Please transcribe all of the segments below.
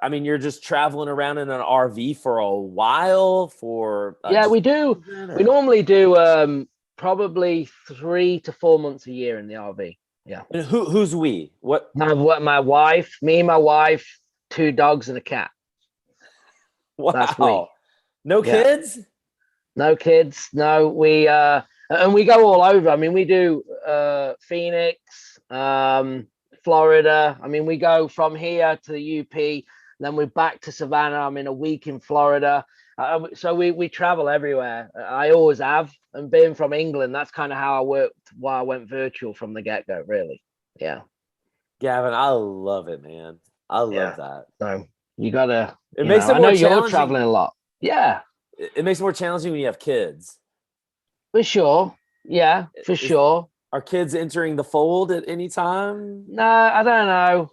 I mean, you're just traveling around in an RV for a while for Yeah, just we do. We or normally do probably 3 to 4 months a year in the RV. Yeah. and who's we? What? My wife, me, my wife, two dogs and a cat. That's we. Wow. No Yeah. kids? No kids. No, we and we go all over. I mean, we do Phoenix, Florida. I mean, we go from here to the UP, then we're back to Savannah. I'm in a week in Florida. So we travel everywhere. I always have. And being from England, that's kind of how I worked while I went virtual from the get-go, really. Yeah. Gavin, I love it, man. I love Yeah. that. So you gotta, It makes it I more know you're challenging. traveling a lot. Yeah, It makes it more challenging when you have kids. for sure. Yeah, for Is sure. Are kids entering the fold at any time? No, I don't know.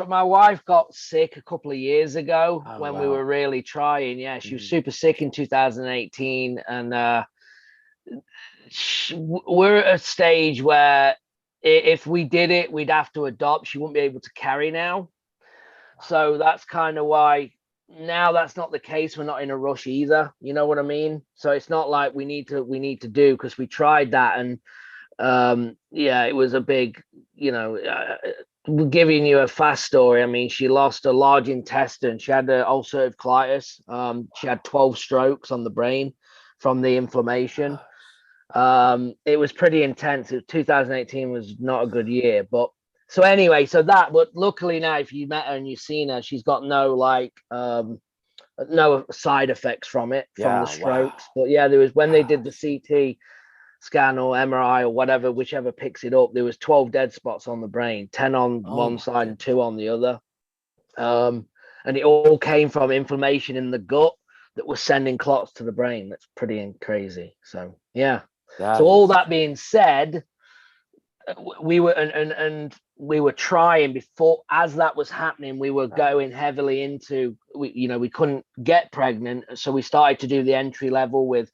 My wife got sick a couple of years ago Oh when we were wow. really trying. Yeah, she was Mhm. super sick in 2018, and we're at a stage where if we did it, we'd have to adopt. She wouldn't be able to carry now, so that's kind of why. Now that's not the case. We're not in a rush either. You know what I mean? So it's not like we need to do because we tried that and yeah, it was a big, giving you a fast story. I mean, she lost a large intestine. She had ulcerative colitis. She had 12 strokes on the brain from the inflammation. It was pretty intense. 2018 was not a good year, but so anyway, but luckily now, if you met her and you've seen her, she's got no side effects from it, from the Yeah, wow. strokes. But yeah, there was when they did the Gosh. CT scan or MRI or whatever, whichever picks it up, there was 12 dead spots on the brain, 10 on Oh one my side and goodness. two on the other. And it all came from inflammation in the gut that was sending clots to the brain. That's pretty crazy. So yeah. So That all is that being said, we were and we were trying before as that was happening. We were going heavily into we couldn't get pregnant, so we started to do the entry level with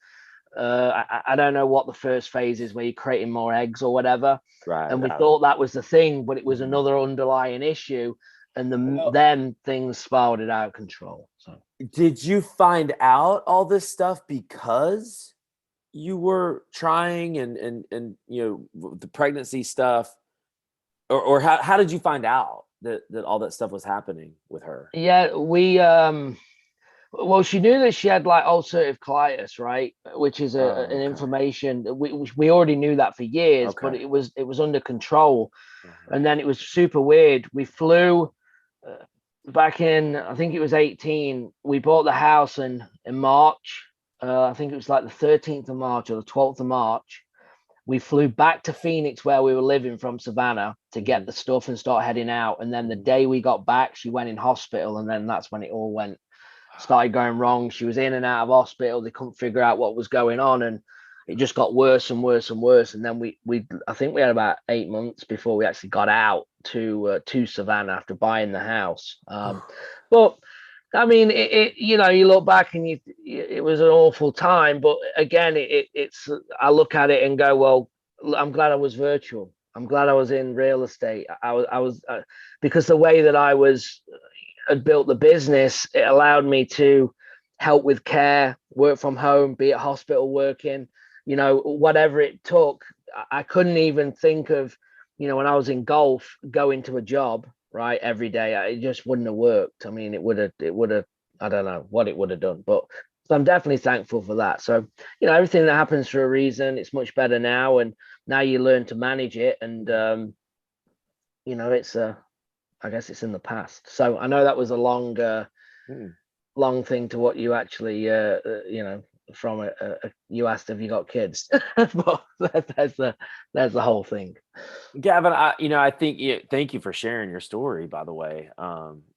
I don't know what the first phase is where you're creating more eggs or whatever. right. And we thought that was the thing, but it was Mhm. another underlying issue. And Well, then things spiraled it out of control. So did you find out all this stuff because you were trying and the pregnancy stuff, or how did you find out that all that stuff was happening with her? yeah, well, she knew that she had like ulcerative colitis, right? Which is Oh, an okay. inflammation. We already knew that for years, but Okay. it was under control. Uh-huh. And then it was super weird. We flew uh, back in, I think it was 18. We bought the house in March. I think it was like the 13th of March or the 12th of March. We flew back to Phoenix where we were living from Savannah to get Mhm, the stuff and start heading out. And then the mhm. day we got back, she went in hospital, and then that's when it all started going wrong. She was in and out of hospital. They couldn't figure out what was going on, and it just got worse and worse and worse. And then we I think we had about 8 months before we actually got out to Savannah after buying the house. But I mean, you look back and it was an awful time. But again, it's I look at it and go, well, I'm glad I was virtual. I'm glad I was in real estate. I was because the way that I had built the business, it allowed me to help with care, work from home, be at hospital working, whatever it took. I couldn't even think of, when I was in golf, going to a job, right, every day. It just wouldn't have worked. I mean, it would have, I don't know what it would have done, but so I'm definitely thankful for that. So, everything that happens for a reason, it's much better now. And now you learn to manage it. And, it's I guess it's in the past. So I know that was a Mm. long thing to what you actually, from you asked if you got kids, but there's the whole thing. Gavin, I think thank you for sharing your story, by the way,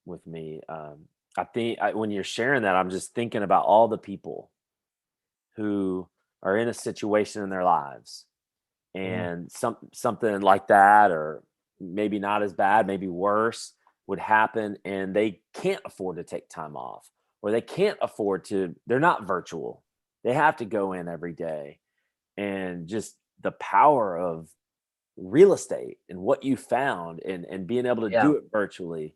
with me. I think when you're sharing that, I'm just thinking about all the people who are in a situation in their lives Mm. and something like that, or maybe not as bad, maybe worse, would happen, and they can't afford to take time off, or they can't afford to. They're not virtual. They have to go in every day, and just the power of real estate and what you found and being able to Yeah, do it virtually.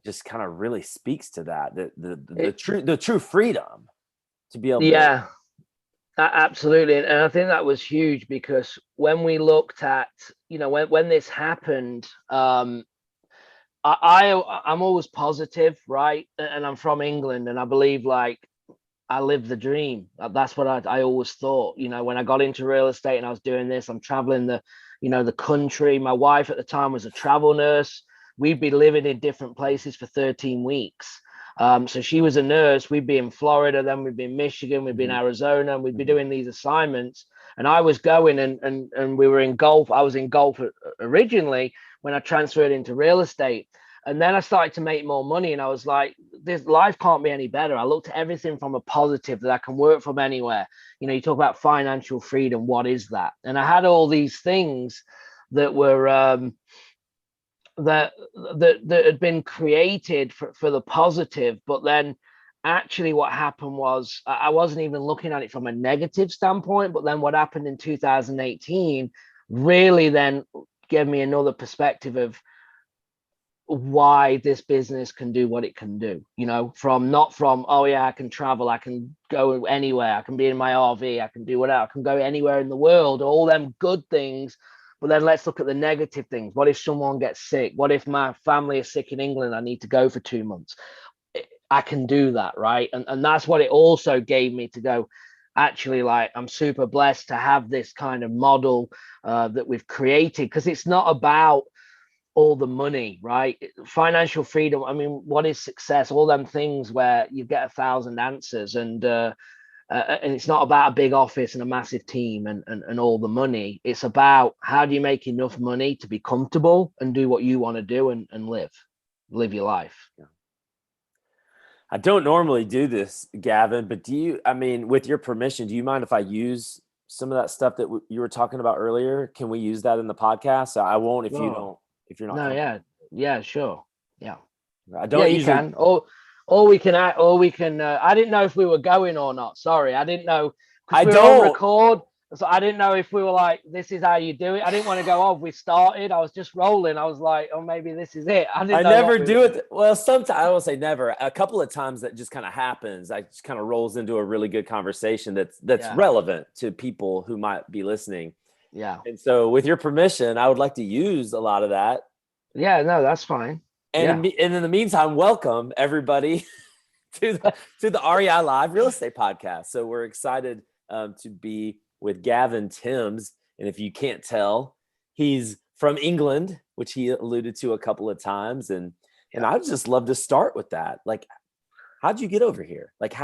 just kind of really speaks to that, It, the true freedom to be able to. yeah, absolutely. And I think that was huge, because when we looked at, when this happened, I'm always positive, right? And I'm from England, and I believe, like, I live the dream. That's what I always thought. When I got into real estate and I was doing this, I'm traveling the country. My wife at the time was a travel nurse. We'd be living in different places for 13 weeks. So she was a nurse. We'd be in Florida, then we'd be in Michigan, we'd be in Arizona, and we'd be doing these assignments. And I was going, and we were in golf. I was in golf originally when I transferred into real estate. And then I started to make more money, and I was like, this life can't be any better. I looked at everything from a positive, that I can work from anywhere. You talk about financial freedom. What is that? And I had all these things that were that had been created for the positive. But then actually what happened was, I wasn't even looking at it from a negative standpoint. But then what happened in 2018 really then gave me another perspective of why this business can do what it can do, not from, oh yeah, I can travel, I can go anywhere, I can be in my RV, I can do whatever, I can go anywhere in the world, all them good things. But then let's look at the negative things. What if someone gets sick? What if my family is sick in England? I need to go for 2 months. I can do that, right? And that's what it also gave me to go, actually, like, I'm super blessed to have this kind of model that we've created, because it's not about all the money, right? Financial freedom. I mean, what is success? All them things where you get 1,000 answers, and it's not about a big office and a massive team and all the money. It's about, how do you make enough money to be comfortable and do what you want to do and live your life. I don't normally do this, Gavin, but with your permission, do you mind if I use some of that stuff that you were talking about earlier? Can we use that in the podcast? I won't if you don't. If you're not. No, yeah, sure. Yeah. I don't. Yeah, you can. Or we can I didn't know if we were going or not. Sorry. I didn't know, because we were on record. So I didn't know if we were like, this is how you do it. I didn't want to go, we started. I was just rolling. I was like, oh, maybe this is it. I never do it. Well, sometimes, I won't say never. A couple of times that just kind of happens. I just kind of rolls into a really good conversation that's relevant to people who might be listening. Yeah. And so, with your permission, I would like to use a lot of that. Yeah, no, that's fine. And in the meantime, welcome everybody to the REI Live Real Estate Podcast. So we're excited to be with Gavin Timms. And if you can't tell, he's from England, which he alluded to a couple of times. And I'd just love to start with that. Like, how'd you get over here? Like,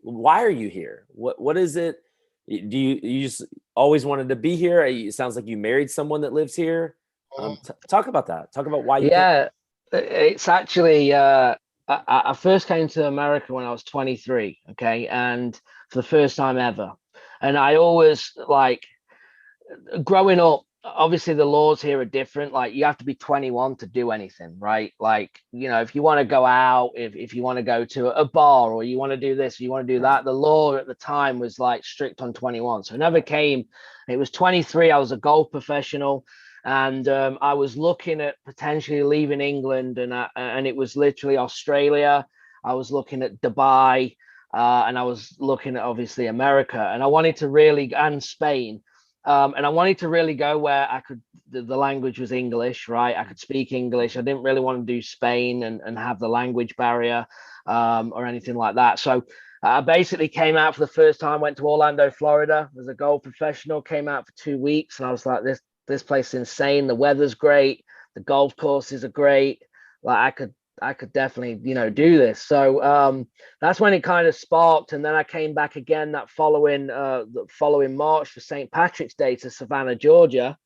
why are you here? What is it? Do you just always wanted to be here? It sounds like you married someone that lives here. Talk about that. Talk about why you came. It's actually I first came to America when I was 23, okay, and for the first time ever. And I always, like, growing up, obviously the laws here are different. Like, you have to be 21 to do anything, right? Like, if you want to go out, if you want to go to a bar, or you want to do this, you want to do that, the law at the time was like strict on 21. So I never came. It was 23. I was a golf professional, and I was looking at potentially leaving England, and it was literally Australia. I was looking at Dubai, and I was looking at, obviously, America, and I wanted to really, and Spain. And I wanted to really go where I could, the language was English, right? I could speak English. I didn't really want to do Spain and have the language barrier or anything like that. So I basically came out for the first time, went to Orlando, Florida, as a golf professional, came out for 2 weeks. And I was like, this place is insane. The weather's great. The golf courses are great. Like, I could definitely, do this. So that's when it kind of sparked. And then I came back again the following March for St. Patrick's Day to Savannah, Georgia.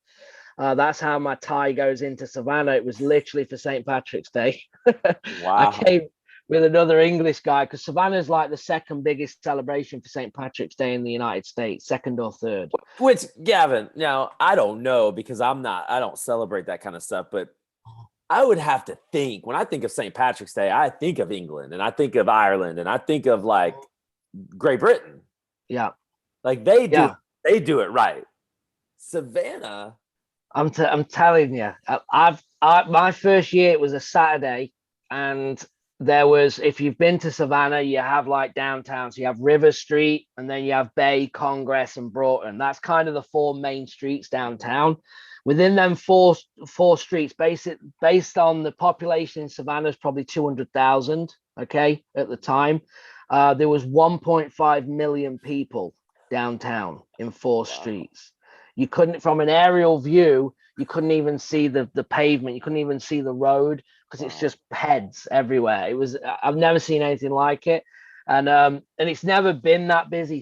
That's how my tie goes into Savannah. It was literally for St. Patrick's Day. Wow. I came with another English guy, because Savannah's like the second biggest celebration for St. Patrick's Day in the United States, second or third. Which, Gavin, now I don't know, because I don't celebrate that kind of stuff, but I would have to think, when I think of St. Patrick's Day, I think of England, and I think of Ireland, and I think of, like, Great Britain. Yeah. Like, they do it right. Savannah. I'm telling you, my first year, it was a Saturday. and there was, if you've been to Savannah, you have like downtown. So you have River Street, and then you have Bay, Congress, and Broughton. That's kind of the four main streets downtown. Within them four streets, based on the population in Savannah, is probably 200,000. Okay, at the time, there was 1.5 million people downtown in four streets. You couldn't, from an aerial view, you couldn't even see the pavement. You couldn't even see the road because it's just heads everywhere. It was, I've never seen anything like it. And it's never been that busy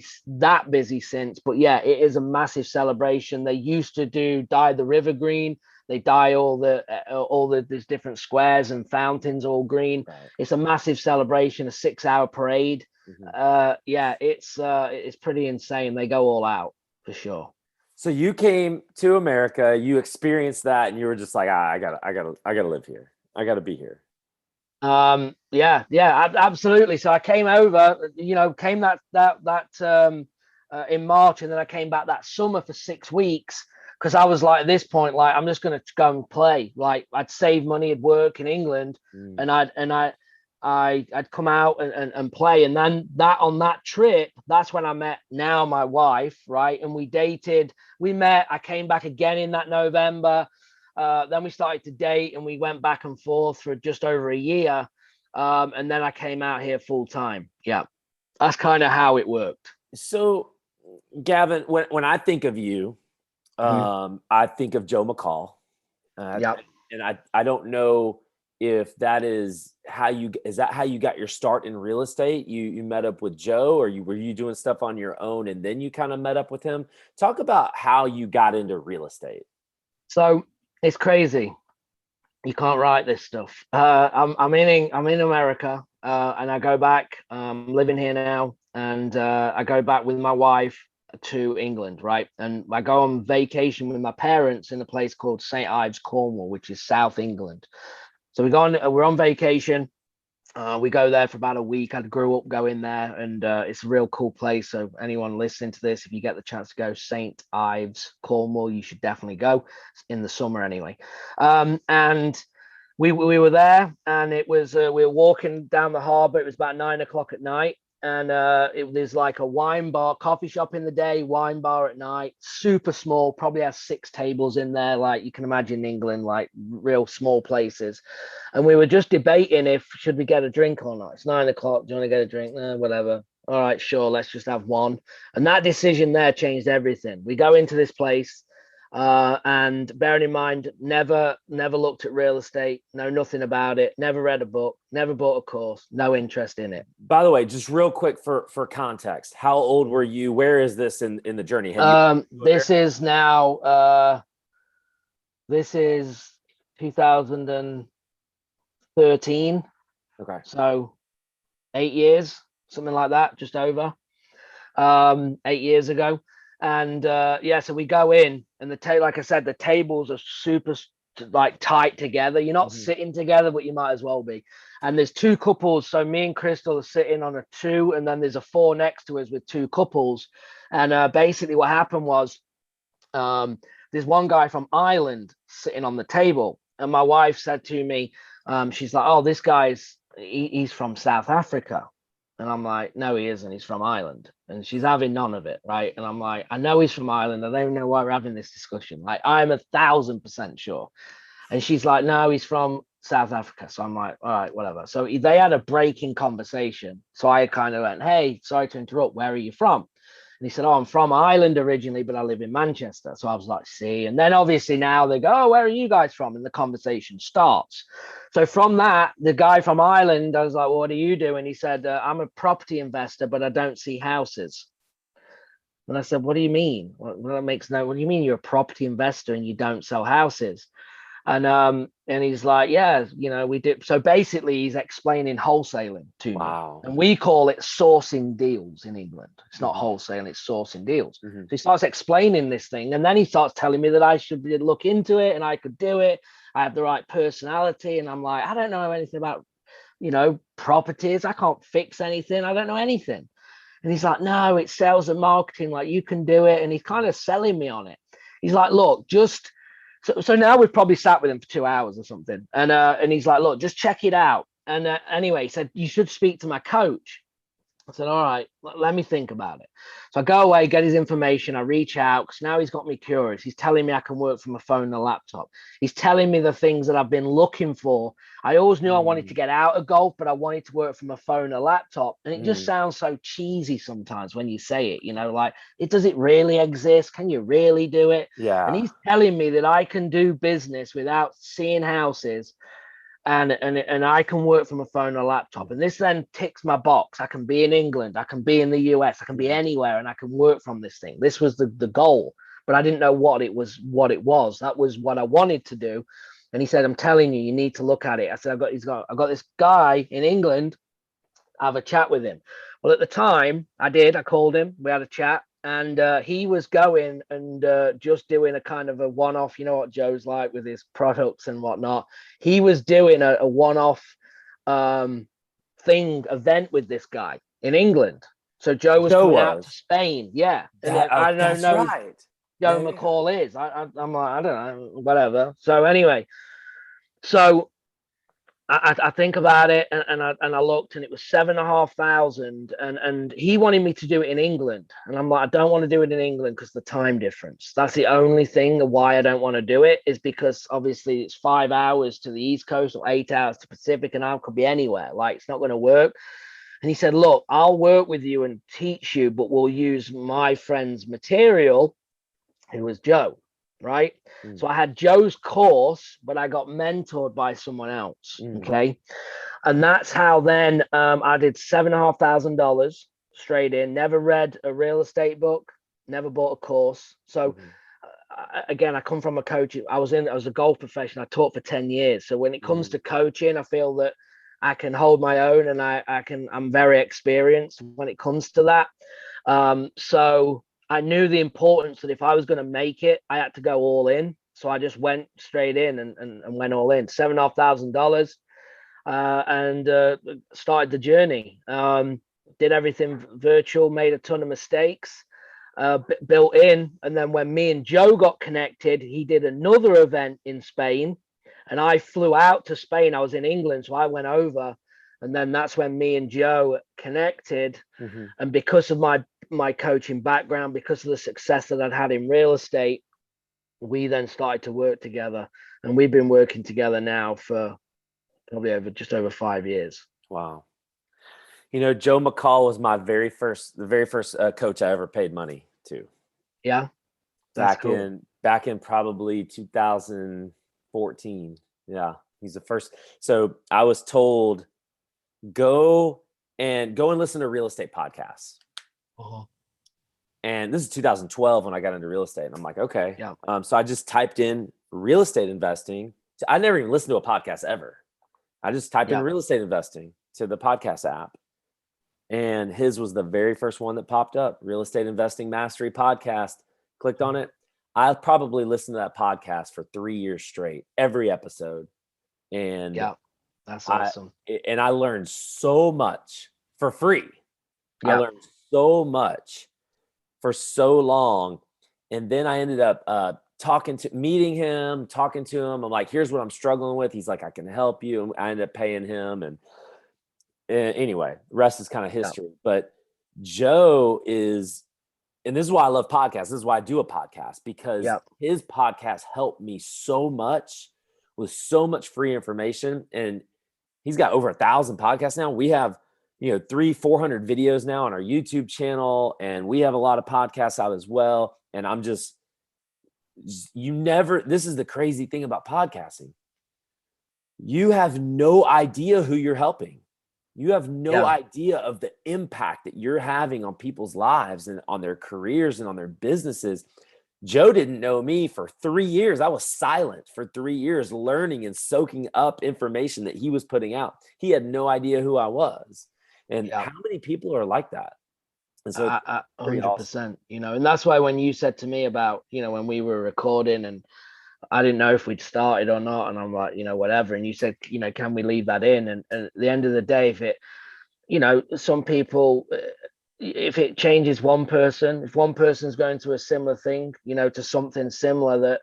since. But yeah, it is a massive celebration. They used to dye the river green. They dye all the these different squares and fountains all green. Right. It's a massive celebration, a 6-hour parade. Yeah, it's pretty insane. They go all out for sure. So you came to America, you experienced that, and you were just like, I gotta live here. I gotta be here. Yeah, absolutely. So I came over, came in March, and then I came back that summer for 6 weeks because I was like, at this point, like, I'm just gonna go and play. Like, I'd save money, I'd work in England, and I'd come out and play. And then on that trip, that's when I met now my wife, right? And we dated, we met, I came back again in that November. Then we started to date, and we went back and forth for just over a year. And then I came out here full time. Yeah, that's kind of how it worked. So, Gavin, when I think of you, I think of Joe McCall. And I don't know if that is how you got your start in real estate. You met up with Joe, or were you doing stuff on your own and then you kind of met up with him? Talk about how you got into real estate. So it's crazy. You can't write this stuff. I'm in America, and I go back. Living here now, and I go back with my wife to England, right? And I go on vacation with my parents in a place called St. Ives, Cornwall, which is South England. So we're on vacation. We go there for about a week. I grew up going there, and it's a real cool place. So anyone listening to this, if you get the chance to go St. Ives, Cornwall, you should definitely go in the summer anyway. And we were there, and it was we were walking down the harbour. It was about 9 o'clock at night, and there's like a wine bar, coffee shop in the day, wine bar at night, super small, probably has 6 tables in there, like you can imagine in England, like real small places. And we were just debating if should we get a drink or not. It's 9 o'clock. Do you want to get a drink? Whatever. All right, sure. Let's just have one. And that decision there changed everything. We go into this place, and bearing in mind, never looked at real estate, know nothing about it, never read a book, never bought a course, no interest in it. By the way, just real quick for context, how old were you? Where is this in the journey? This is now this is 2013. Okay. So 8 years, something like that, just over 8 years ago. And so we go in, and like I said, the tables are super like tight together. You're not sitting together, but you might as well be. And there's 2 couples. So me and Crystal are sitting on a 2, and then there's a 4 next to us with 2 couples. And basically what happened was there's one guy from Ireland sitting on the table. And my wife said to me, she's like, oh, this guy's he's from South Africa. And I'm like, no, he isn't. He's from Ireland. And she's having none of it, right? And I'm like, I know he's from Ireland. I don't even know why we're having this discussion. Like, I'm 1,000% sure. And she's like, no, he's from South Africa. So I'm like, all right, whatever. So they had a break in conversation. So I kind of went, hey, sorry to interrupt. Where are you from? And he said, oh, I'm from Ireland originally, but I live in Manchester. So I was like, see. And then obviously now they go, oh, where are you guys from? And the conversation starts. So from that, the guy from Ireland, I was like, well, what do you do? And he said, I'm a property investor, but I don't see houses. And I said, what do you mean? Well, that makes no, what do you mean you're a property investor and you don't sell houses? And he's like, yeah, we did. So basically he's explaining wholesaling to me. And we call it sourcing deals in England. It's not wholesaling, it's sourcing deals. So he starts explaining this thing, and then he starts telling me that I should look into it and I could do it. I have the right personality. And I'm like, I don't know anything about, properties. I can't fix anything. I don't know anything. And he's like, no, it's sales and marketing. Like, you can do it. And he's kind of selling me on it. He's like, look, so now we've probably sat with him for 2 hours or something. And he's like, look, just check it out. And anyway, he said, you should speak to my coach. I said, all right, let me think about it. So I go away, get his information. I reach out because now he's got me curious. He's telling me I can work from a phone and a laptop. He's telling me the things that I've been looking for. I always knew I wanted to get out of golf, but I wanted to work from a phone and a laptop. And it just sounds so cheesy sometimes when you say it, like, does it really exist? Can you really do it? Yeah. And he's telling me that I can do business without seeing houses. And I can work from a phone and a laptop. And this then ticks my box. I can be in England. I can be in the US. I can be anywhere, and I can work from this thing. This was the goal, but I didn't know what it was. That was what I wanted to do. And he said, I'm telling you, you need to look at it. I said, I got this guy in England. I have a chat with him. Well, at the time I called him. We had a chat. And he was going and just doing a kind of a one-off, you know what Joe's like with his products and whatnot. He was doing a one-off event with this guy in England. So Joe was coming out to Spain. Yeah. And I don't know right. Joe McCall is. I'm like, I don't know, whatever. So anyway, so I think about it, and I looked, and it was $7,500, and he wanted me to do it in England, and I'm like, I don't want to do it in England because the time difference. That's the only thing why I don't want to do it, is because obviously it's 5 hours to the East Coast or 8 hours to Pacific, and I could be anywhere. Like, it's not going to work. And he said, look, I'll work with you and teach you, but we'll use my friend's material, who was Joe. Right. So I had Joe's course, but I got mentored by someone else. Okay. And that's how then I did $7,500 straight in, never read a real estate book, never bought a course. So again, I come from a coach. I was a golf professional. I taught for 10 years. So when it comes to coaching, I feel that I can hold my own, and I'm very experienced when it comes to that. So I knew the importance that if I was going to make it, I had to go all in. So I just went straight in and went all in. $7,500 and started the journey. Did everything virtual, made a ton of mistakes, built in. And then when me and Joe got connected, he did another event in Spain, and I flew out to Spain. I was in England, so I went over. And then that's when me and Joe connected. And because of my coaching background, because of the success that I'd had in real estate, we then started to work together. And we've been working together now for probably just over 5 years. Wow. Joe McCall was the very first coach I ever paid money to. Yeah. Back in probably 2014. Yeah. He's the first. So I was told, go and listen to real estate podcasts. And this is 2012 when I got into real estate. And I'm like, okay. Yeah. So I just typed in real estate investing. I never even listened to a podcast ever. I just typed in real estate investing to the podcast app. And his was the very first one that popped up, Real Estate Investing Mastery Podcast. Clicked on it. I probably listened to that podcast for 3 years straight, every episode. And yeah, that's awesome. I learned so much for free. I learned so much for so long. And then I ended up meeting him, talking to him. I'm like, here's what I'm struggling with. He's like, I can help you. And I ended up paying him. And anyway, the rest is kind of history. Yeah. But Joe is, and this is why I love podcasts. This is why I do a podcast, because his podcast helped me so much with so much free information. And he's got over 1,000 podcasts now. We have 300-400 videos now on our YouTube channel, and we have a lot of podcasts out as well. And I'm this is the crazy thing about podcasting. You have no idea who you're helping. You have no idea of the impact that you're having on people's lives and on their careers and on their businesses. Joe didn't know me for 3 years. I was silent for 3 years, learning and soaking up information that he was putting out. He had no idea who I was. And how many people are like that? And so 100%, awesome. And that's why when you said to me about, when we were recording and I didn't know if we'd started or not, and I'm like, whatever. And you said, can we leave that in? And at the end of the day, if it, some people, if it changes one person, if one person's going to a similar thing, to something similar, that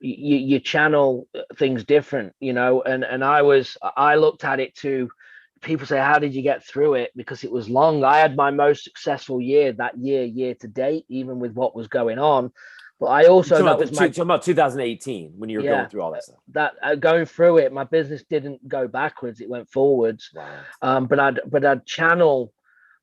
you channel things different, and I looked at it to people say, how did you get through it? Because it was long. I had my most successful year that year to date, even with what was going on. But I also, that was my, talking about 2018 when you were going through all that stuff. That going through it, my business didn't go backwards; it went forwards. Wow. But I'd channel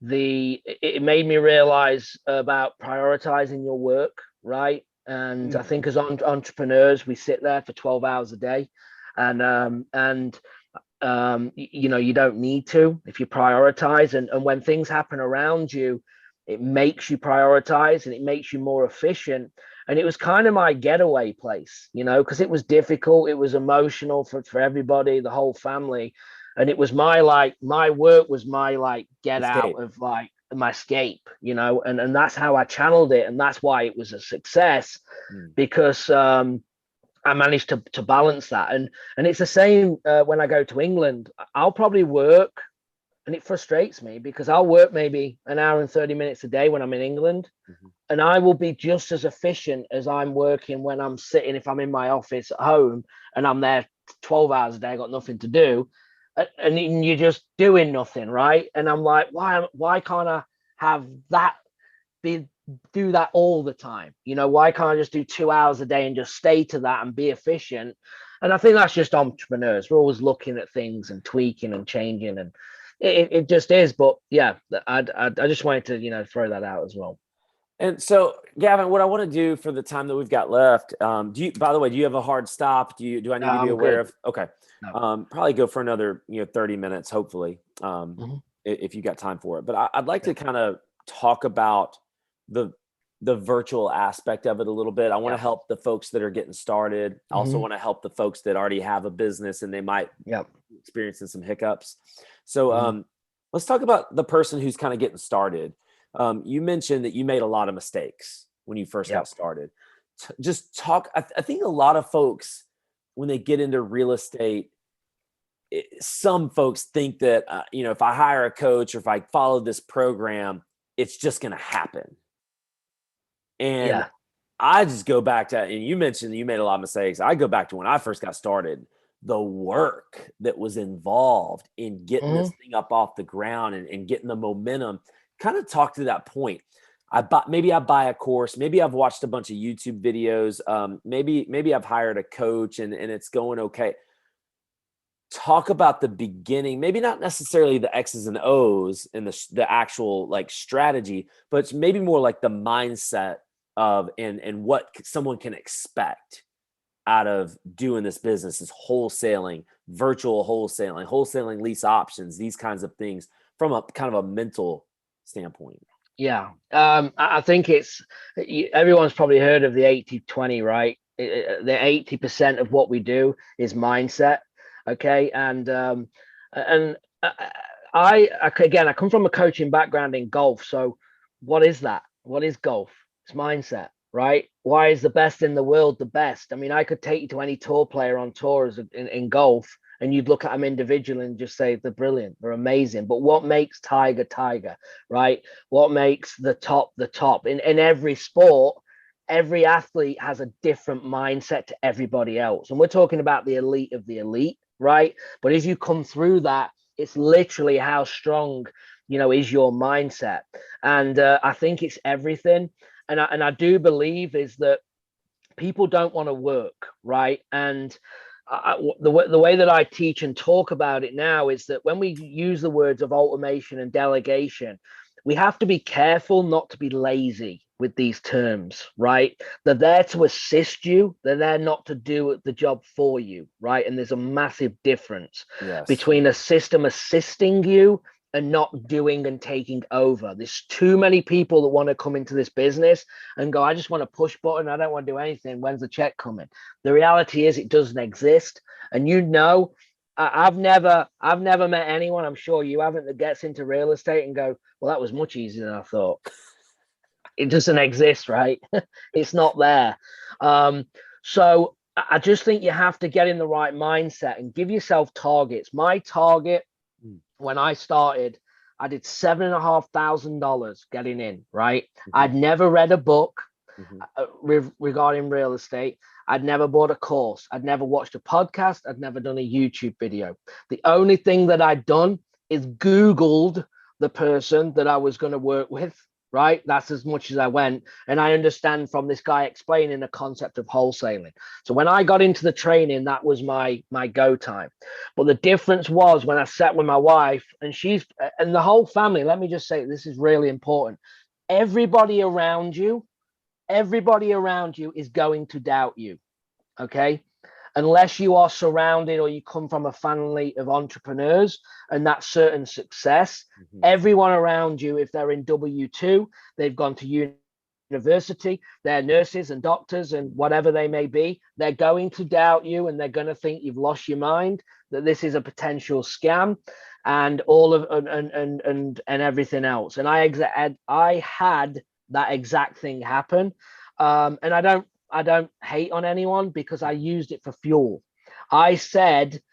it made me realize about prioritizing your work, right? And I think as entrepreneurs, we sit there for 12 hours a day, and you know, you don't need to if you prioritize. And when things happen around you, it makes you prioritize and it makes you more efficient. And it was kind of my getaway place, you know, because it was difficult. It was emotional for everybody, the whole family. And it was my work was my get out of my escape, you know, and that's how I channeled it. And that's why it was a success, because I managed to balance that. And it's the same when I go to England. I'll probably work, and it frustrates me because I'll work maybe an hour and 30 minutes a day when I'm in England, and I will be just as efficient as I'm working when I'm sitting, if I'm in my office at home and I'm there 12 hours a day, I got nothing to do, and you're just doing nothing, right? And I'm like, why can't I have that do that all the time? You know, why can't I just do 2 hours a day and just stay to that and be efficient? And I think that's just entrepreneurs. We're always looking at things and tweaking and changing, and it just is. But yeah, I just wanted to, you know, throw that out as well. And so, Gavin, what I want to do for the time that we've got left, by the way, do you have a hard stop? Do I need to be aware of? Okay. No. Probably go for another, 30 minutes, hopefully, if you got time for it. But I'd like to kind of talk about the virtual aspect of it a little bit. I want to help the folks that are getting started. I also want to help the folks that already have a business and they might be experiencing some hiccups. So let's talk about the person who's kind of getting started. You mentioned that you made a lot of mistakes when you first got started. Just talk. I think a lot of folks, when they get into real estate, some folks think that, if I hire a coach or if I follow this program, it's just going to happen. And I just go back to, and you mentioned that you made a lot of mistakes. I go back to when I first got started, the work that was involved in getting this thing up off the ground and getting the momentum. Kind of talk to that point. Maybe I buy a course. Maybe I've watched a bunch of YouTube videos. Maybe I've hired a coach and it's going okay. Talk about the beginning, maybe not necessarily the X's and O's and the actual like strategy, but it's maybe more like the mindset of and what someone can expect out of doing this business is wholesaling, virtual wholesaling lease options, these kinds of things from a kind of a mental standpoint. Yeah. I think everyone's probably heard of the 80-20, right? The 80% of what we do is mindset. Okay. And I come from a coaching background in golf. So what is that? What is golf? It's mindset, right? Why is the best in the world the best? I mean, I could take you to any tour player on tour in golf, and you'd look at them individually and just say they're brilliant, they're amazing. But what makes Tiger, right? What makes the top? In every sport, every athlete has a different mindset to everybody else. And we're talking about the elite of the elite, right? But as you come through that, it's literally how strong, is your mindset. And I think it's everything. And I do believe is that people don't want to work, right? And the way that I teach and talk about it now is that when we use the words of automation and delegation, we have to be careful not to be lazy with these terms, right? They're there to assist you. They're there not to do the job for you, right? And there's a massive difference between a system assisting you and not doing and taking over. There's too many people that want to come into this business and go, I just want to push button. I don't want to do anything. When's the check coming? The reality is it doesn't exist. And I've never met anyone, I'm sure you haven't, that gets into real estate and go, well, that was much easier than I thought. It doesn't exist, right? It's not there. So I just think you have to get in the right mindset and give yourself targets. My target when I started, I did $7,500 getting in, right? I'd never read a book regarding real estate. I'd never bought a course. I'd never watched a podcast. I'd never done a YouTube video. The only thing that I'd done is Googled the person that I was going to work with, right? That's as much as I went. And I understand from this guy explaining the concept of wholesaling. So when I got into the training, that was my go time. But the difference was when I sat with my wife, and the whole family, let me just say, this is really important. Everybody around you is going to doubt you. Okay. Unless you are surrounded or you come from a family of entrepreneurs and that's certain success, everyone around you, if they're in W2, they've gone to university, they're nurses and doctors and whatever they may be, they're going to doubt you and they're going to think you've lost your mind, that this is a potential scam and all of and everything else. And I had that exact thing happen. And I don't hate on anyone because I used it for fuel. I said,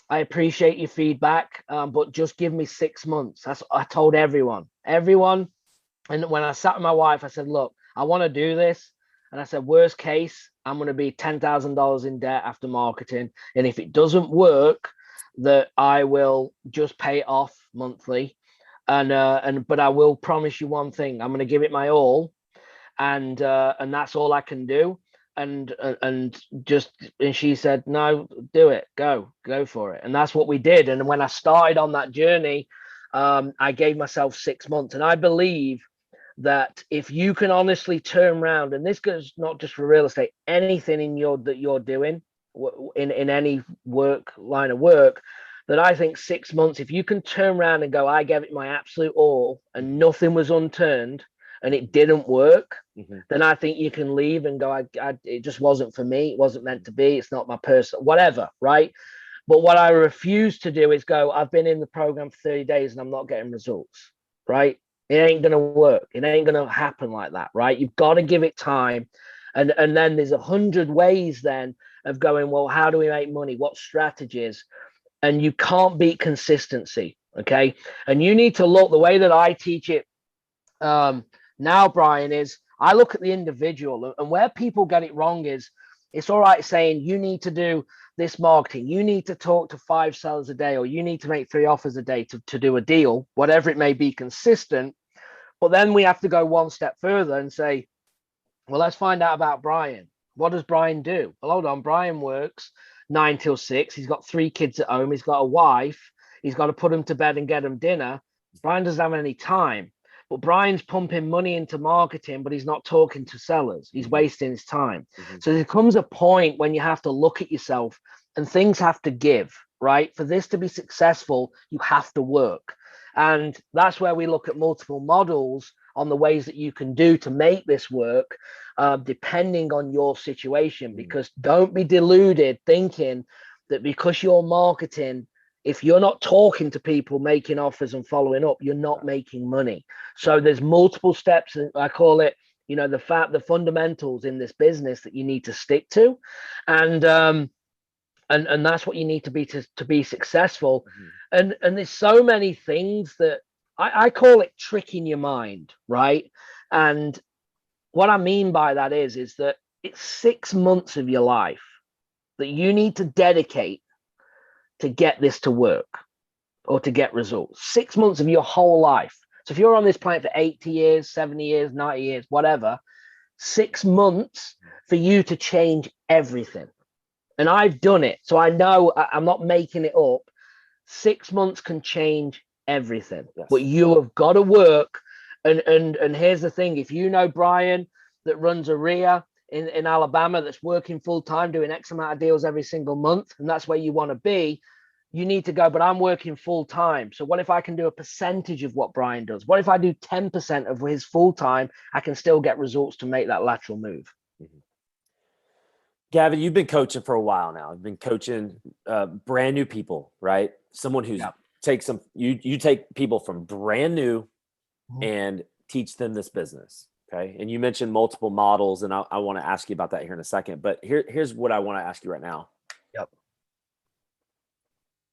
I appreciate your feedback, but just give me 6 months. That's what I told everyone. And when I sat with my wife, I said, look, I want to do this. And I said, worst case, I'm going to be $10,000 in debt after marketing. And if it doesn't work, that I will just pay it off monthly. But I will promise you one thing. I'm going to give it my all. And that's all I can do. And she said, no, do it, go for it. And that's what we did. And when I started on that journey, I gave myself 6 months. And I believe that if you can honestly turn around, and this goes not just for real estate, anything that you're doing in any line of work, that I think 6 months, if you can turn around and go, I gave it my absolute all and nothing was unturned, and it didn't work, then I think you can leave and go, it just wasn't for me. It wasn't meant to be. It's not my person, whatever, right? But what I refuse to do is go, I've been in the program for 30 days and I'm not getting results, right? It ain't going to work. It ain't going to happen like that, right? You've got to give it time. And then there's 100 ways then of going, well, how do we make money? What strategies? And you can't beat consistency, okay? And you need to look, the way that I teach it, now, Brian, is I look at the individual, and where people get it wrong is it's all right saying you need to do this marketing, you need to talk to 5 sellers a day, or you need to make 3 offers a day to do a deal, whatever it may be, consistent. But then we have to go one step further and say, well, let's find out about Brian. What does Brian do? Well, hold on. Brian works 9 till 6. He's got 3 kids at home. He's got a wife. He's got to put them to bed and get them dinner. Brian doesn't have any time. But Brian's pumping money into marketing, but he's not talking to sellers. He's wasting his time. So there comes a point when you have to look at yourself and things have to give, right? For this to be successful, you have to work. And that's where we look at multiple models on the ways that you can do to make this work, depending on your situation. Because don't be deluded thinking that because you're marketing, if you're not talking to people, making offers and following up, you're not making money. So there's multiple steps. I call it, the fundamentals in this business that you need to stick to. And that's what you need to be successful. And there's so many things that I call it tricking your mind, right? And what I mean by that is that it's 6 months of your life that you need to dedicate to get this to work or to get results. 6 months of your whole life. So if you're on this planet for 80 years, 70 years, 90 years, whatever, 6 months for you to change everything. And I've done it. So I know I'm not making it up. 6 months can change everything. Yes. But you have got to work. And here's the thing. If you know Brian that runs a RIA in Alabama that's working full time, doing X amount of deals every single month, and that's where you want to be, you need to go, but I'm working full time. So what if I can do a percentage of what Brian does? What if I do 10% of his full time? I can still get results to make that lateral move. Gavin, you've been coaching for a while now. You've been coaching brand new people, right? Someone who's you take people from brand new and teach them this business. Okay. And you mentioned multiple models, and I want to ask you about that here in a second. But here's what I want to ask you right now. Yep.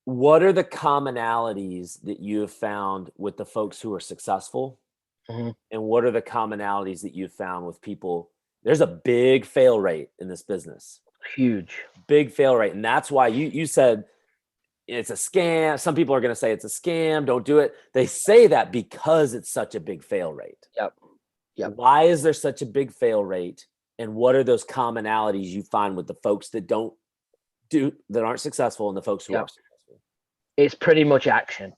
What are the commonalities that you have found with the folks who are successful? And what are the commonalities that you've found with people? There's a big fail rate in this business. Huge. Big fail rate. And that's why you said it's a scam. Some people are going to say it's a scam. Don't do it. They say that because it's such a big fail rate. Yep. Why is there such a big fail rate? And what are those commonalities you find with the folks that aren't successful and the folks who are successful? It's pretty much action.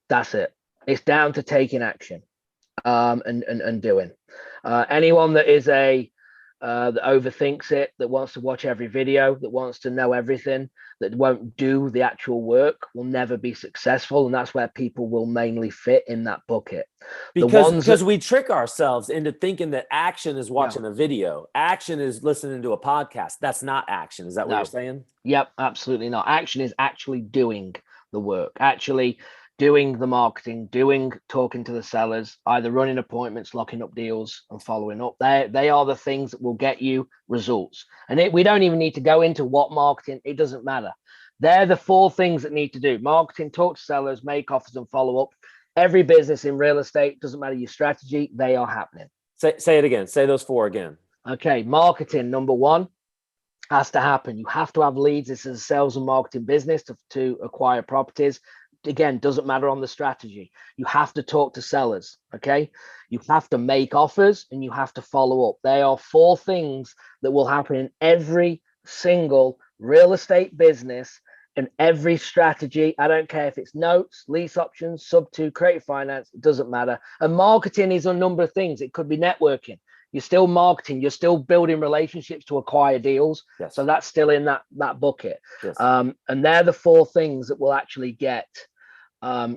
That's it. It's down to taking action, and doing. Anyone that is that overthinks it, that wants to watch every video, that wants to know everything, that won't do the actual work, will never be successful. And that's where people will mainly fit in that bucket. Because we trick ourselves into thinking that action is watching a video. Action is listening to a podcast. That's not action. Is that what you're saying? Yep, absolutely not. Action is actually doing the work, actually doing the marketing, talking to the sellers, either running appointments, locking up deals, and following up. They are the things that will get you results. And we don't even need to go into what marketing, it doesn't matter. They're the 4 things that need to do: marketing, talk to sellers, make offers, and follow up. Every business in real estate, doesn't matter your strategy, they are happening. Say it again. Say those 4 again. Okay, marketing, number 1, has to happen. You have to have leads. This is a sales and marketing business to acquire properties. Again, doesn't matter on the strategy. You have to talk to sellers. Okay, you have to make offers, and you have to follow up. They are 4 things that will happen in every single real estate business and every strategy. I don't care if it's notes, lease options, sub-2, creative finance, it doesn't matter. And marketing is a number of things. It could be networking. You're still marketing, you're still building relationships to acquire deals. Yes. So that's still in that bucket. Yes. And they're the 4 things that will actually get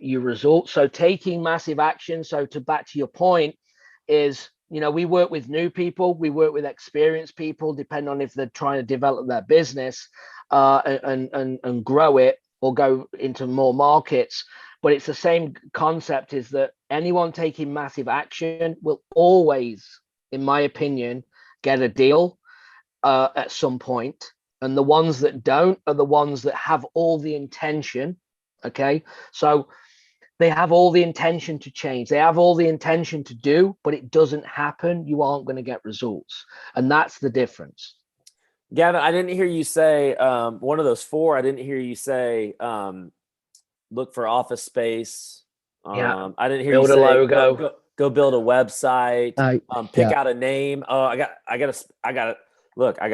your results. So taking massive action. So back to your point is, we work with new people, we work with experienced people, depending on if they're trying to develop their business and grow it or go into more markets. But it's the same concept, is that anyone taking massive action will always, in my opinion, get a deal at some point. And the ones that don't are the ones that have all the intention. Okay, so they have all the intention to change, they have all the intention to do, but it doesn't happen. You aren't going to get results. And that's the difference. Gavin, I didn't hear you say one of those 4. I didn't hear you say look for office space. I didn't hear you say build a logo. Go build a website. Pick out a name. Oh, I got to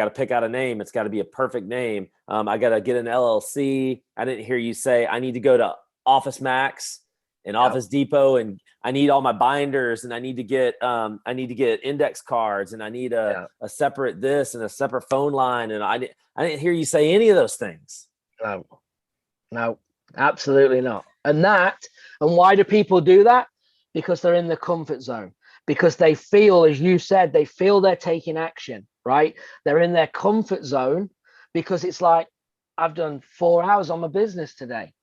pick out a name. It's got to be a perfect name. I got to get an LLC. I didn't hear you say I need to go to Office Max and Office Depot, and I need all my binders, and I need to get index cards, and I need a separate this and a separate phone line. And I didn't hear you say any of those things. No, absolutely not. And why do people do that? Because they're in the comfort zone. Because they feel, as you said, they're taking action, right? They're in their comfort zone because it's like, I've done 4 hours on my business today.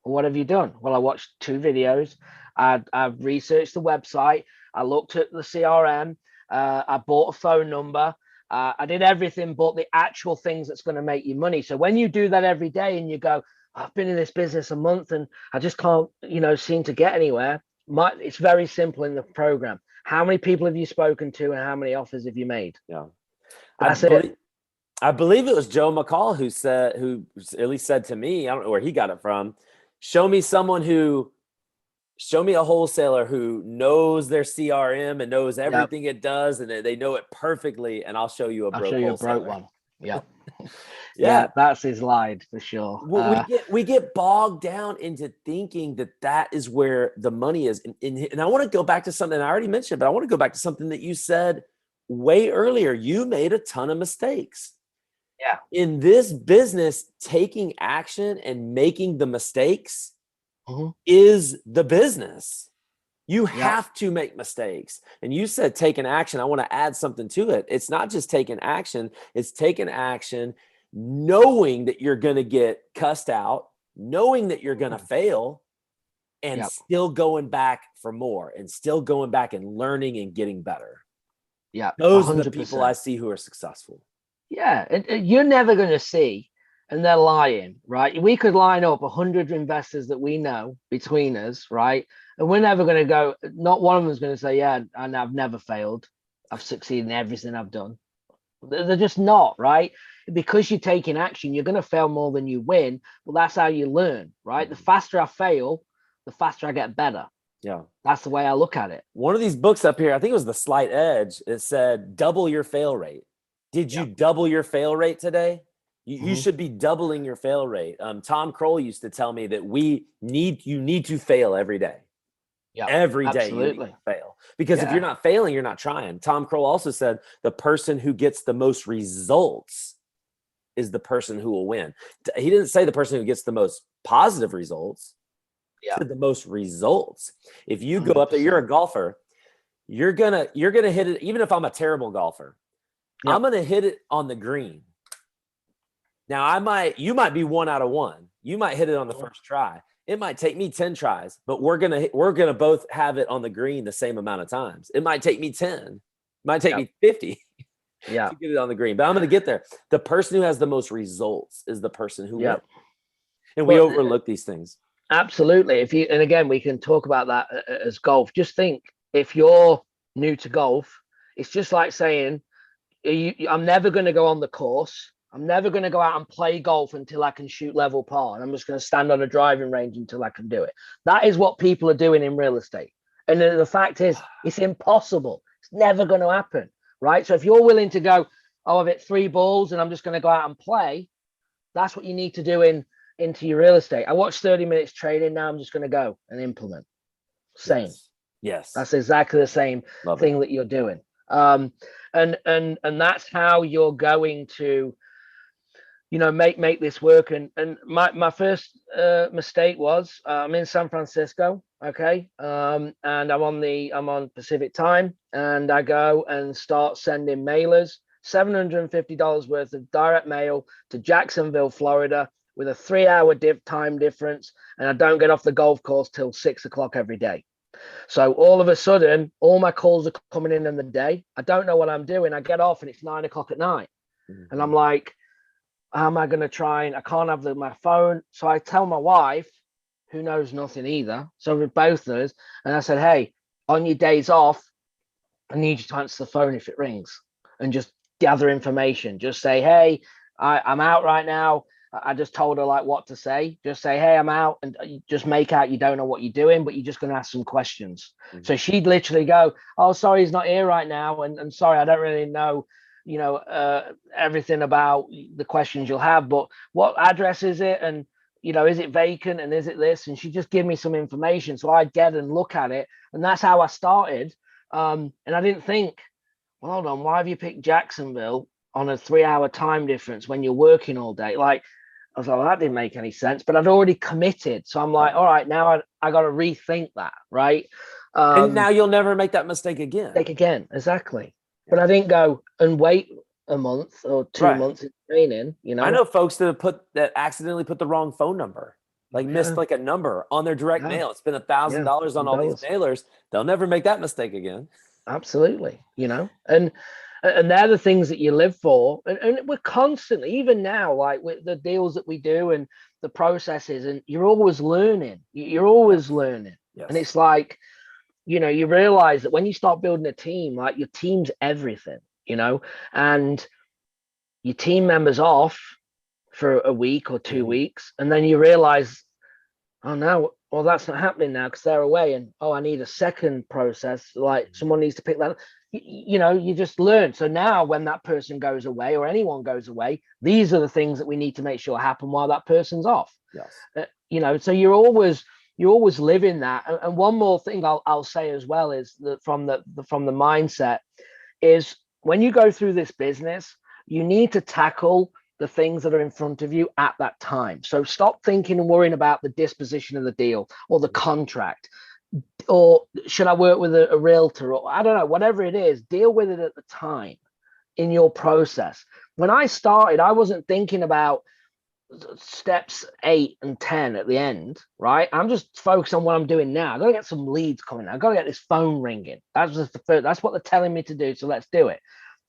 What have you done? Well, I watched 2 videos. I've researched the website. I looked at the CRM. I bought a phone number. I did everything but the actual things that's going to make you money. So when you do that every day and you go, I've been in this business a month and I just can't, seem to get anywhere. It's very simple in the program. How many people have you spoken to and how many offers have you made? Yeah. That's it. I believe it was Joe McCall who at least said to me, I don't know where he got it from, show me a wholesaler who knows their CRM and knows everything it does, and they know it perfectly, and I'll show you a broke one. Yeah. Yeah, that's his line for sure. We get bogged down into thinking that is where the money is. And I want to go back to something I already mentioned, but I want to go back to something that you said way earlier. You made a ton of mistakes. Yeah. In this business, taking action and making the mistakes is the business. You have to make mistakes. And you said taking action. I want to add something to it. It's not just taking action. It's taking action knowing that you're going to get cussed out, knowing that you're going to fail, and still going back for more and still going back and learning and getting better. Yeah. Those 100%. are the people I see who are successful. Yeah. And you're never going to see, and they're lying, right? We could line up 100 investors that we know between us, right? And we're never going to go, not one of them is going to say, yeah, and I've never failed. I've succeeded in everything I've done. They're just not, right? because you're taking action, you're going to fail more than you win, but that's how you learn, right? The faster I fail, the faster I get better. Yeah. That's the way I look at it. One of these books up here, I think it was The Slight Edge, it said double your fail rate. Did you double your fail rate today? You should be doubling your fail rate. Tom Kroll used to tell me that you need to fail every day. Yeah, every day absolutely. you need to fail, because if you're not failing, you're not trying. Tom Kroll also said the person who gets the most results is the person who will win. He didn't say the person who gets the most positive results. He said the most results. If you go up there, you're a golfer, you're gonna hit it. Even if I'm a terrible golfer, I'm gonna hit it on the green. Now you might be 1 out of 1. You might hit it on the first try. It might take me 10 tries, but we're gonna both have it on the green the same amount of times. It might take me 10. It might take me 50 to get it on the green, but I'm gonna get there. The person who has the most results is the person who wins. And we overlook these things. Absolutely. And again, we can talk about that as golf. Just think, if you're new to golf, it's just like saying, I'm never going to go on the course. I'm never going to go out and play golf until I can shoot level par. And I'm just going to stand on a driving range until I can do it. That is what people are doing in real estate. And the fact is, it's impossible. It's never going to happen, right? So if you're willing to go, I've hit 3 balls and I'm just going to go out and play, that's what you need to do into your real estate. I watched 30 minutes trading. Now I'm just going to go and implement. Same. Yes. That's exactly the same thing that you're doing. And that's how you're going to, make this work. And my first mistake was, I'm in San Francisco. Okay. And I'm on Pacific time, and I go and start sending mailers, $750 worth of direct mail to Jacksonville, Florida, with a 3-hour time difference, and I don't get off the golf course till 6 o'clock every day. So all of a sudden, all my calls are coming in the day. I don't know what I'm doing. I get off and it's 9 o'clock at night. And I'm like, how am I going to try? And I can't have my phone. So I tell my wife, who knows nothing either. So we're both of us. And I said, hey, on your days off, I need you to answer the phone if it rings, and just gather information. Just say, hey, I'm out right now. I just told her what to say. Just say, hey, I'm out, and just make out you don't know what you're doing, but you're just going to ask some questions. So she'd literally go, oh, sorry, he's not here right now. And sorry, I don't really know, everything about the questions you'll have, but what address is it? And, is it vacant? And is it this? And she just give me some information. So I'd get and look at it. And that's how I started. And I didn't think, well, hold on, why have you picked Jacksonville on a 3-hour time difference when you're working all day? I was like, well, that didn't make any sense, but I'd already committed. So I'm like, all right, now I got to rethink that, right? And now you'll never make that mistake again. Exactly. But I didn't go and wait a month or 2 months in training, I know folks that accidentally put the wrong phone number, missed a number on their direct mail. It's been $1,000 on all these mailers. They'll never make that mistake again. Absolutely. And they're the things that you live for. And we're constantly, even now, with the deals that we do and the processes, and you're always learning. You're always learning. Yes. And it's you realize that when you start building a team, your team's everything, and your team members off for a week or 2 weeks. And then you realize, oh, no, well, that's not happening now because they're away. And, I need a second process. Someone needs to pick that up. You just learn. So now when that person goes away or anyone goes away, these are the things that we need to make sure happen while that person's off. Yes. So you're always living that. And one more thing I'll say as well is that from the mindset is, when you go through this business, you need to tackle the things that are in front of you at that time. So stop thinking and worrying about the disposition of the deal or the contract. Or should I work with a realtor, or I don't know, whatever it is, deal with it at the time in your process. When I started, I wasn't thinking about steps 8 and 10 at the end, right? I'm just focused on what I'm doing now. I got to get some leads coming. I got to get this phone ringing. That's just the first. That's what they're telling me to do. So let's do it.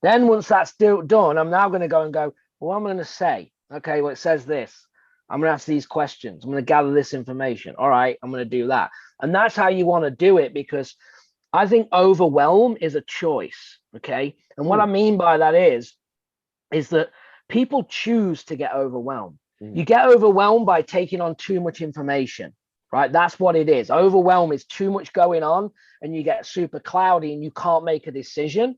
Then once that's done, I'm now going to go and go, well, what am I going to say? Okay, well, it says this. I'm going to ask these questions. I'm going to gather this information. All right, I'm going to do that. And that's how you want to do it, because I think overwhelm is a choice. Okay. And what I mean by that is that people choose to get overwhelmed. Mm. You get overwhelmed by taking on too much information, right? That's what it is. Overwhelm is too much going on, and you get super cloudy and you can't make a decision.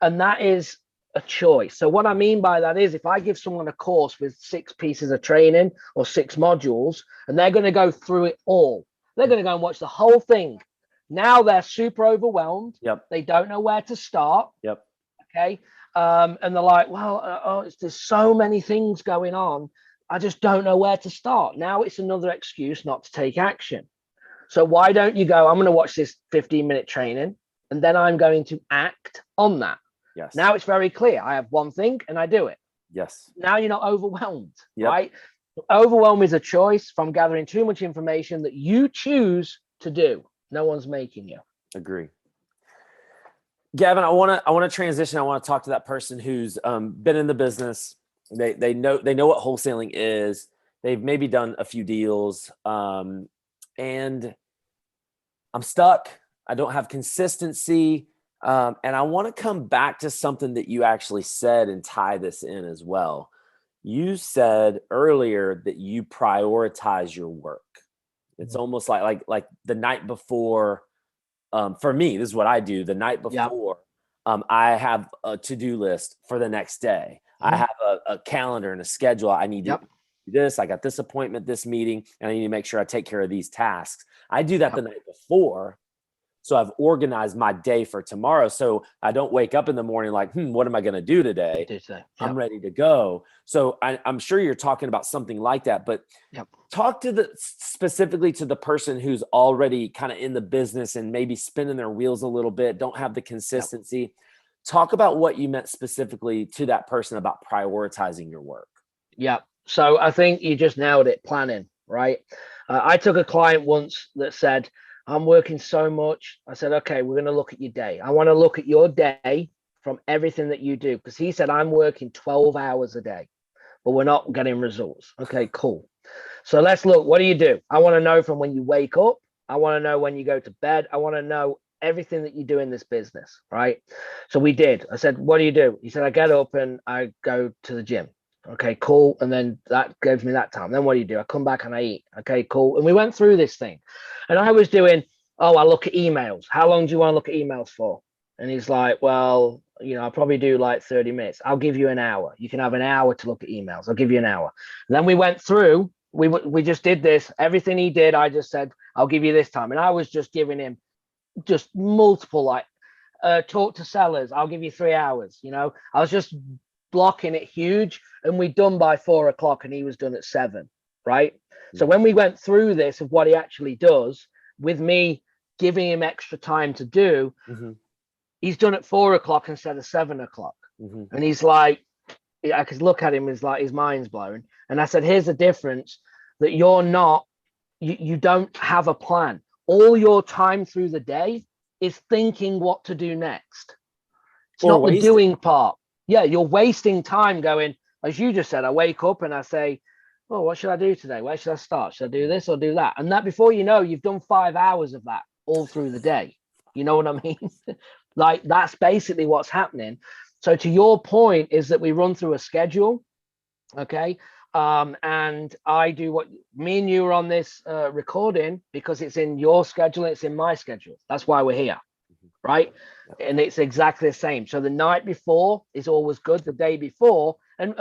And that is a choice. So what I mean by that is, if I give someone a course with 6 pieces of training or 6 modules, and they're going to go through it all, they're going to go and watch the whole thing. Now they're super overwhelmed. Yep. They don't know where to start. Yep. Okay. And they're like, well, there's so many things going on. I just don't know where to start. Now it's another excuse not to take action. So why don't you go, I'm going to watch this 15-minute training, and then I'm going to act on that. Yes. Now it's very clear. I have one thing and I do it. Yes. Now you're not overwhelmed, Yep. right? Overwhelm is a choice from gathering too much information that you choose to do. No one's making you. Agree. Gavin, I want to transition. I want to talk to that person who's been in the business. They know what wholesaling is. They've maybe done a few deals, and I'm stuck. I don't have consistency, and I want to come back to something that you actually said and tie this in as well. You said earlier that you prioritize your work. It's almost like the night before. For me, this is what I do. The night before, I have a to-do list for the next day. I have a calendar and a schedule. I need to do this. I got this appointment, this meeting, and I need to make sure I take care of these tasks. I do that the night before. So I've organized my day for tomorrow. So I don't wake up in the morning like, what am I going to do today? I'm ready to go. So I'm sure you're talking about something like that, but talk to specifically to the person who's already kind of in the business and maybe spinning their wheels a little bit, don't have the consistency. Talk about what you meant specifically to that person about prioritizing your work. Yeah. So I think you just nailed it. Planning, right? I took a client once that said, I'm working so much. I said, okay, we're going to look at your day. I want to look at your day from everything that you do. Because he said, I'm working 12 hours a day, but we're not getting results. Okay, cool. So let's look. What do you do? I want to know from when you wake up. I want to know when you go to bed. I want to know everything that you do in this business, right? So we did. I said, what do you do? He said, I get up and I go to the gym. Okay, cool. And then that gives me that time. Then what do you do? I come back and I eat. Okay, cool. And we went through this thing. And I was doing, I look at emails. How long do you want to look at emails for? And he's like, well, I'll probably do like 30 minutes. I'll give you an hour. You can have an hour to look at emails. I'll give you an hour. And then we went through, we just did this. Everything he did, I just said, I'll give you this time. And I was just giving him just multiple, talk to sellers. I'll give you 3 hours. I was just blocking it huge, and we'd done by 4 o'clock and he was done at 7, right? So when we went through this of what he actually does with me giving him extra time to do, he's done at 4 o'clock instead of 7 o'clock. And he's like, I could look at him, it's like his mind's blown. And I said, here's the difference, that you don't have a plan. All your time through the day is thinking what to do next. It's not the doing part. Yeah, you're wasting time going, as you just said, I wake up and I say, oh, what should I do today? Where should I start? Should I do this or do that? And that, before you know, you've done 5 hours of that all through the day. You know what I mean? Like, that's basically what's happening. So to your point is that we run through a schedule. Okay. And I do what me and you are on this recording because it's in your schedule. It's in my schedule. That's why we're here. Right. And it's exactly the same. So the night before is always good. The day before, and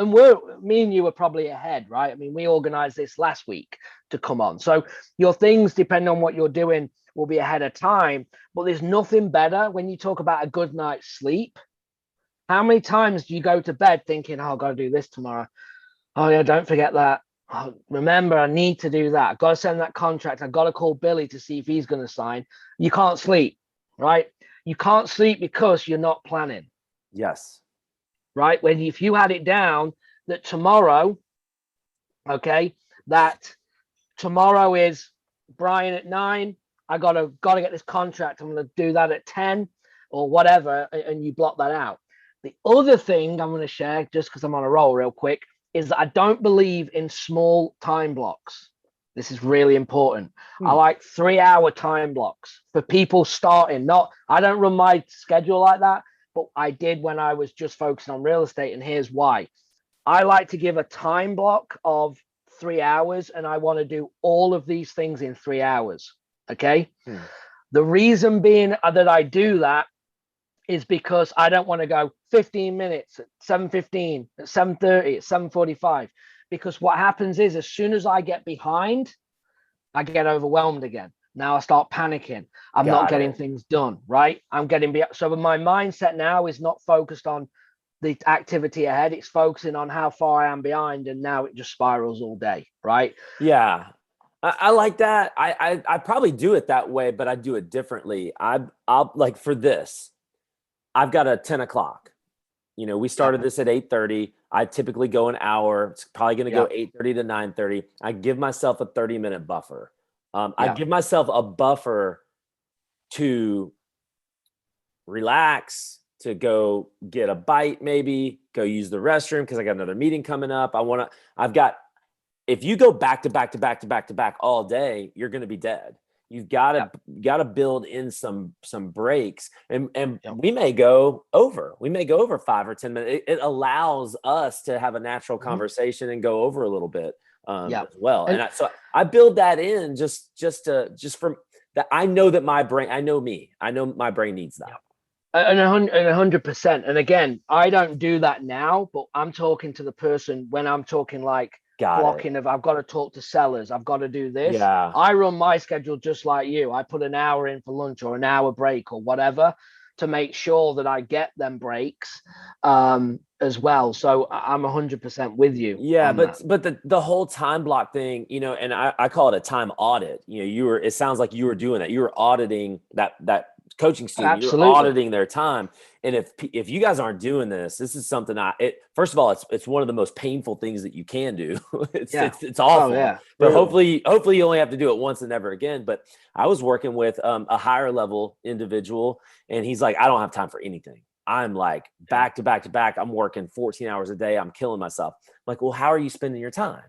me and you were probably ahead, right? I mean, we organized this last week to come on. So your things, depending on what you're doing, will be ahead of time. But there's nothing better when you talk about a good night's sleep. How many times do you go to bed thinking, oh, I've got to do this tomorrow? Oh yeah, don't forget that. Oh, remember, I need to do that. I've got to send that contract. I've got to call Billy to see if he's going to sign. You can't sleep, right? You can't sleep because you're not planning. Yes. Right? If you had it down that tomorrow, okay, that tomorrow is Brian at 9. I gotta get this contract. I'm gonna do that at 10 or whatever, and you block that out. The other thing I'm gonna share, just because I'm on a roll real quick, is that I don't believe in small time blocks. This is really important. I like 3-hour time blocks for people starting. I don't run my schedule like that, but I did when I was just focusing on real estate. And here's why. I like to give a time block of 3 hours, and I want to do all of these things in 3 hours. Okay. The reason being that I do that is because I don't want to go 15 minutes at 7:15, at 7:30, at 7:45. Because what happens is, as soon as I get behind, I get overwhelmed again. Now I start panicking. I'm not getting things done, right? I'm getting so my mindset now is not focused on the activity ahead. It's focusing on how far I am behind, and now it just spirals all day, right? Yeah. I like that. I probably do it that way, but I do it differently. I'll like for this, I've got a 10 o'clock. You know, we started this at 8:30. I typically go an hour. It's probably going to go 8:30 to 9:30. I give myself a 30-minute buffer. I give myself a buffer to relax, to go get a bite, maybe go use the restroom because I got another meeting coming up. If you go back to back to back to back to back all day, you're going to be dead. You've got to build in some breaks, and we may go over. We may go over 5 or 10 minutes. It allows us to have a natural conversation and go over a little bit as well. And so I build that in just from that. I know that my brain. I know me. I know my brain needs that. And 100%. And again, I don't do that now, but I'm talking to the person when I'm talking like blocking of, I've got to talk to sellers. I've got to do this. Yeah. I run my schedule just like you. I put an hour in for lunch or an hour break or whatever to make sure that I get them breaks as well. So I'm 100% with you. Yeah. But the whole time block thing, you know, and I call it a time audit. You know, it sounds like you were doing that. You were auditing that coaching student. You're auditing their time. And if you guys aren't doing this is something first of all, it's one of the most painful things that you can do. It's awful. But hopefully you only have to do it once and never again. But I was working with a higher level individual, and he's like, I don't have time for anything. I'm like back to back to back. I'm working 14 hours a day. I'm killing myself. I'm like, well, how are you spending your time?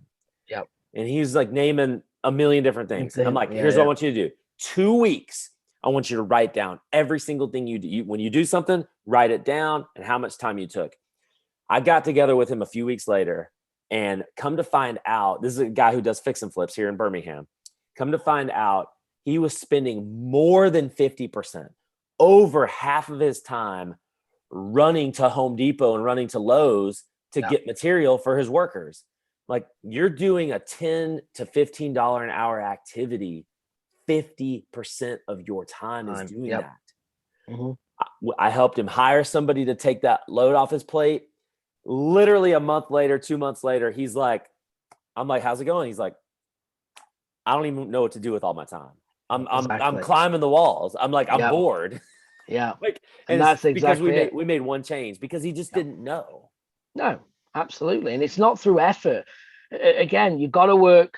Yep. And he's like naming a million different things. I'm like, here's what I want you to do. 2 weeks. I want you to write down every single thing you do. When you do something, write it down and how much time you took. I got together with him a few weeks later, and come to find out, this is a guy who does fix and flips here in Birmingham. Come to find out, he was spending more than 50%, over half of his time running to Home Depot and running to Lowe's to get material for his workers. Like, you're doing a $10 to $15 an hour activity. 50% of your time is doing that. I helped him hire somebody to take that load off his plate. Literally a month later, 2 months later, he's like, I'm like, how's it going? He's like, I don't even know what to do with all my time. I'm climbing the walls. I'm like, I'm bored. Yeah. and that's exactly because we made one change because he just didn't know. No, absolutely. And it's not through effort. Again, you got to work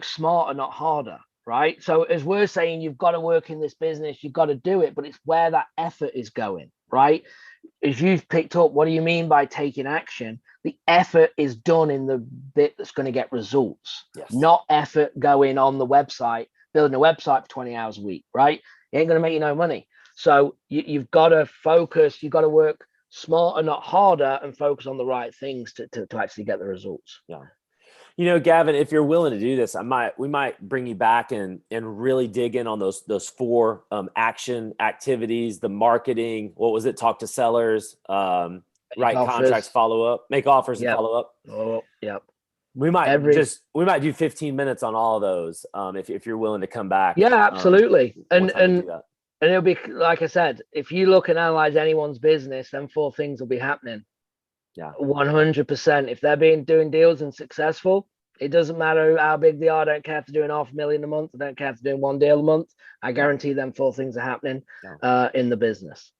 smart and not harder. Right. So as we're saying, you've got to work in this business, you've got to do it, but it's where that effort is going. Right. As you've picked up, what do you mean by taking action? The effort is done in the bit that's going to get results, not effort going on the website, building a website for 20 hours a week. Right. It ain't going to make you no money. So you've got to focus. You've got to work smarter, not harder, and focus on the right things to actually get the results. Yeah. You know, Gavin, if you're willing to do this, we might bring you back and really dig in on those 4 action activities, the marketing. What was it? Talk to sellers, write contracts, follow up, make offers, and follow up. Oh, yep. We might do 15 minutes on all of those if you're willing to come back. Yeah, absolutely. And it'll be, like I said, if you look and analyze anyone's business, then 4 things will be happening. Yeah, 100%. If they're doing deals and successful, it doesn't matter how big they are. I don't care if they're doing $500,000 a month. I don't care if they're doing 1 deal a month. I guarantee them 4 things are happening in the business.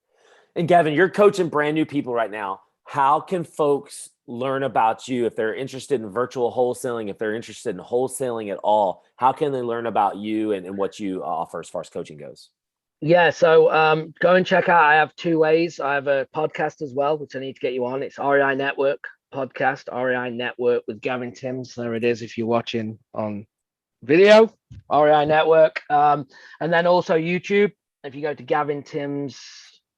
And Gavin, you're coaching brand new people right now. How can folks learn about you if they're interested in virtual wholesaling, if they're interested in wholesaling at all? How can they learn about you and what you offer as far as coaching goes? Yeah, so go and check out. I have 2 ways. I have a podcast as well, which I need to get you on. It's REI Network podcast, REI Network with Gavin Timms. There it is if you're watching on video, REI Network. And then also YouTube. If you go to Gavin Timms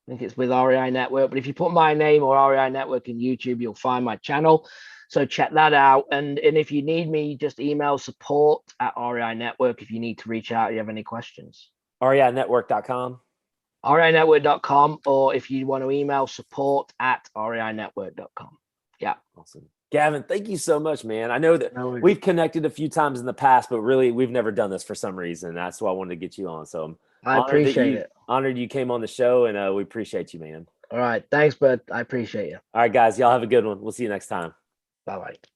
I think it's with REI Network. But if you put my name or REI Network in YouTube, you'll find my channel. So check that out. And if you need me, just email support@REI Network if you need to reach out, if you have any questions. REINetwork.com. REINetwork.com, or if you want to email support@REINetwork.com. Yeah. Awesome. Gavin, thank you so much, man. I know that we've connected a few times in the past, but really we've never done this for some reason. That's why I wanted to get you on. So I appreciate it. Honored you came on the show, and we appreciate you, man. All right. Thanks, bud. I appreciate you. All right, guys. Y'all have a good one. We'll see you next time. Bye-bye.